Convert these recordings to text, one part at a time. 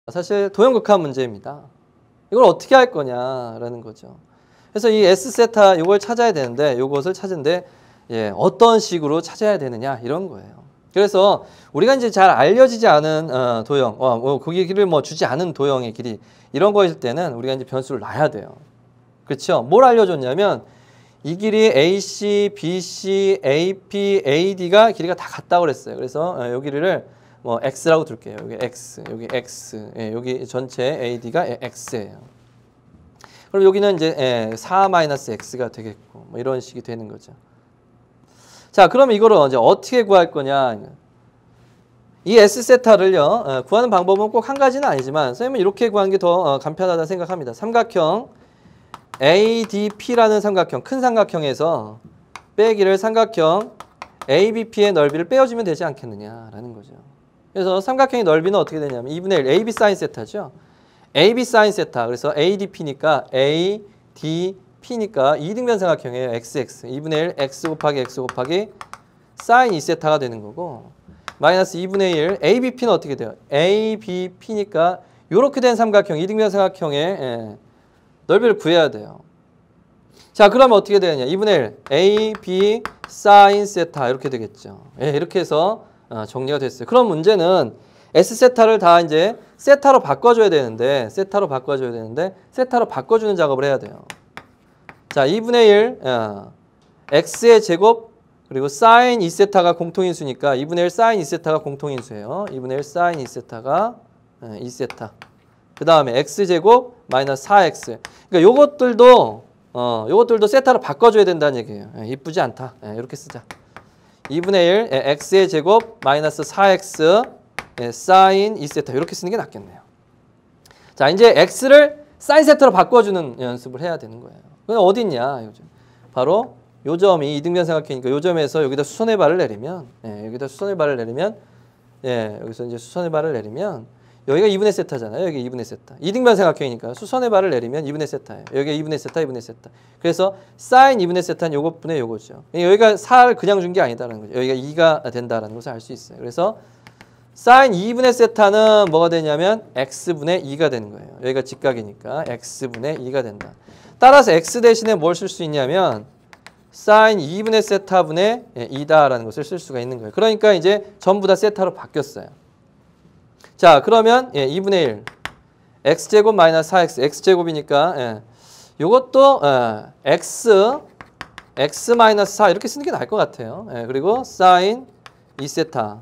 사실 도형극한 문제입니다. 이걸 어떻게 할 거냐라는 거죠. 그래서 이 S세타 이걸 찾아야 되는데 이것을 찾은데 어떤 식으로 찾아야 되느냐 이런 거예요. 그래서 우리가 이제 잘 알려지지 않은 도형, 거기를 뭐 주지 않은 도형의 길이 이런 거일 때는 우리가 이제 변수를 놔야 돼요. 그렇죠? 뭘 알려줬냐면 이 길이 AC, BC, AP, AD가 길이가 다 같다고 그랬어요. 그래서 여기를 뭐 X라고 둘게요. 여기 X, 여기 X, 여기 전체 AD가 X예요. 그럼 여기는 이제 4-X가 되겠고 뭐 이런 식이 되는 거죠. 자, 그럼 이거를 이제 어떻게 구할 거냐? 이 S세타를요 구하는 방법은 꼭 한 가지는 아니지만 선생님은 이렇게 구하는 게 더 간편하다 생각합니다. 삼각형 ADP라는 삼각형, 큰 삼각형에서 빼기를 삼각형 ABP의 넓이를 빼어주면 되지 않겠느냐라는 거죠. 그래서 삼각형의 넓이는 어떻게 되냐면 2분의 1 AB 사인 세타죠. AB 사인 세타. 그래서 ADP니까 ADP니까 이등변 삼각형이에요. XX. 2분의 1 X 곱하기 X 곱하기 사인 2세타가 되는 거고 마이너스 2분의 1 ABP는 어떻게 돼요? ABP니까 이렇게 된 삼각형, 이등변 삼각형의 넓이를 구해야 돼요. 자, 그러면 어떻게 되느냐? 2분의 1 AB 사인 세타 이렇게 되겠죠. 이렇게 해서 정리가 됐어요. 그럼 문제는 S세타를 다 이제 세타로 바꿔줘야 되는데 세타로 바꿔주는 작업을 해야 돼요. 자, 2분의 1 X의 제곱 그리고 사인 2세타가 공통인수니까 2분의 1 사인 2세타가 공통인수예요. 2분의 1 사인 2세타가 2세타. 그 다음에 X제곱 마이너스 4X. 그러니까 요것들도 세타로 바꿔줘야 된다는 얘기예요. 이쁘지 않다. 이렇게 쓰자. 2분의 1 X의 제곱 마이너스 4X 사인 2세타 이렇게 쓰는 게 낫겠네요. 자, 이제 X를 사인 세타로 바꿔주는 연습을 해야 되는 거예요. 그럼 어디 있냐? 요즘. 바로 요 점이 이등변 삼각형이니까 요 점에서 여기다 수선의 발을 내리면 여기다 수선의 발을 내리면 여기서 이제 수선의 발을 내리면 여기가 2분의 세타잖아요. 여기 2분의 세타. 이등변 삼각형이니까 수선의 발을 내리면 2분의 세타예요. 여기가 2분의 세타, 2분의 세타. 그래서 사인 2분의 세타는 요것분의 요거죠. 여기가 4를 그냥 준 게 아니다라는 거죠. 여기가 2가 된다라는 것을 알 수 있어요. 그래서 사인 2분의 세타는 뭐가 되냐면 x분의 2가 되는 거예요. 여기가 직각이니까 x분의 2가 된다. 따라서 x 대신에 뭘 쓸 수 있냐면 사인 2분의 세타분의 2다라는 것을 쓸 수가 있는 거예요. 그러니까 이제 전부 다 세타로 바뀌었어요. 자, 그러면 2분의 1 x제곱 마이너스 4x x제곱이니까 요것도 x 마이너스 4 이렇게 쓰는 게 나을 것 같아요. 그리고 사인 2세타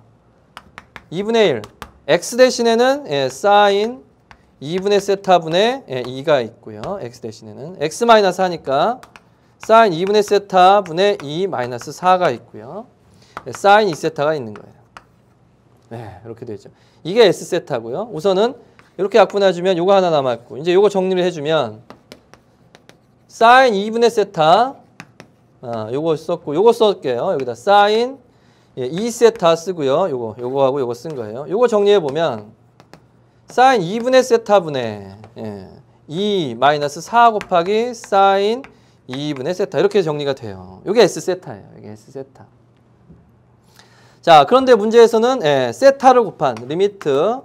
2분의 1 x 대신에는 사인 2분의 세타분의 2가 있고요. x 대신에는 x 마이너스 4니까 사인 2분의 세타분의 2 마이너스 4가 있고요. 사인 2세타가 있는 거예요. 이렇게 되죠. 이게 S세타고요. 우선은 이렇게 약분해주면 요거 하나 남았고 이제 요거 정리를 해주면 사인 2분의 세타 요거 썼고 요거 쓸게요. 여기다 사인 2세타 쓰고요. 요거하고 요거 쓴 거예요. 요거 정리해보면 사인 2분의 세타분의 2 마이너스 4 곱하기 사인 2분의 세타 이렇게 정리가 돼요. 요게 S세타예요. 이게 S세타. 자, 그런데 문제에서는 세타를 곱한 리미트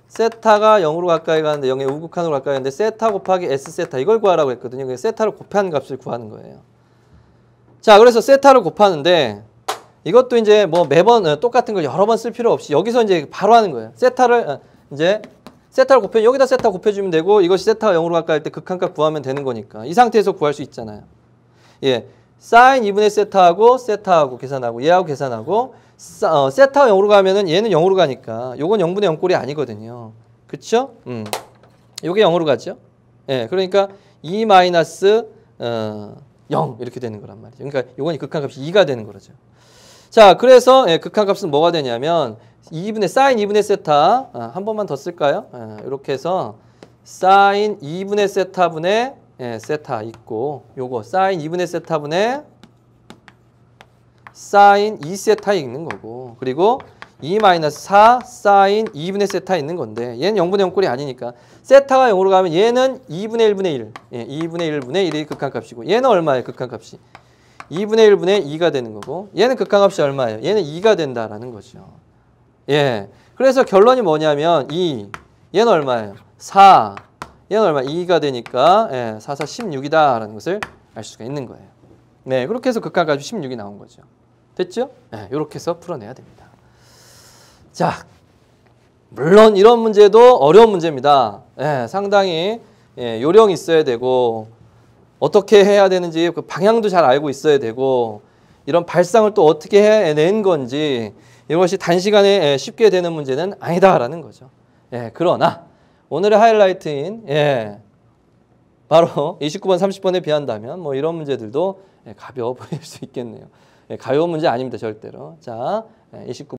세타가 0으로 가까이 가는데 0의 우극한으로 가까이 가는데 세타 곱하기 S세타 이걸 구하라고 했거든요. 그래서 세타를 곱한 값을 구하는 거예요. 자, 그래서 세타를 곱하는데 이것도 이제 뭐 매번 똑같은 걸 여러 번 쓸 필요 없이 여기서 이제 바로 하는 거예요. 세타를 곱해 여기다 세타 곱해주면 되고 이것이 세타가 0으로 가까이 할 때 극한값 구하면 되는 거니까 이 상태에서 구할 수 있잖아요. 사인 2분의 세타하고 계산하고 얘하고 계산하고 세타가 0으로 가면은 얘는 0으로 가니까 요건 0분의 0 꼴이 아니거든요. 그쵸? 요게 0으로 가죠. 그러니까 2 마이너스 0 이렇게 되는 거란 말이죠. 그러니까 요건 극한값이 2가 되는 거죠. 자, 그래서 극한값은 뭐가 되냐면 사인 2분의 세타 한 번만 더 쓸까요? 이렇게 해서 사인 2분의 세타분의 세타 있고 요거 사인 2분의 세타분의 사인 2세타 있는 거고 그리고 2-4 사인 2분의 세타 있는 건데 얘는 0분의 0 꼴이 아니니까 세타가 0으로 가면 얘는 2분의 1분의 1 2분의 1분의 1이 극한값이고 얘는 얼마예요? 극한값이 2분의 1분의 2가 되는 거고 얘는 극한값이 얼마예요? 얘는 2가 된다라는 거죠. 그래서 결론이 뭐냐면 얘는 얼마예요? 4. 얘는 얼마? 2가 되니까 4, 4, 16이다라는 것을 알 수가 있는 거예요. 네, 그렇게 해서 극한가지고 16이 나온 거죠. 됐죠? 네, 이렇게 해서 풀어내야 됩니다. 자, 물론 이런 문제도 어려운 문제입니다. 상당히 요령이 있어야 되고 어떻게 해야 되는지 그 방향도 잘 알고 있어야 되고 이런 발상을 또 어떻게 해낸 건지 이것이 단시간에 쉽게 되는 문제는 아니다라는 거죠. 그러나 오늘의 하이라이트인 바로 29번, 30번에 비한다면 뭐 이런 문제들도 가벼워 보일 수 있겠네요. 가벼운 문제 아닙니다, 절대로. 자, 29번.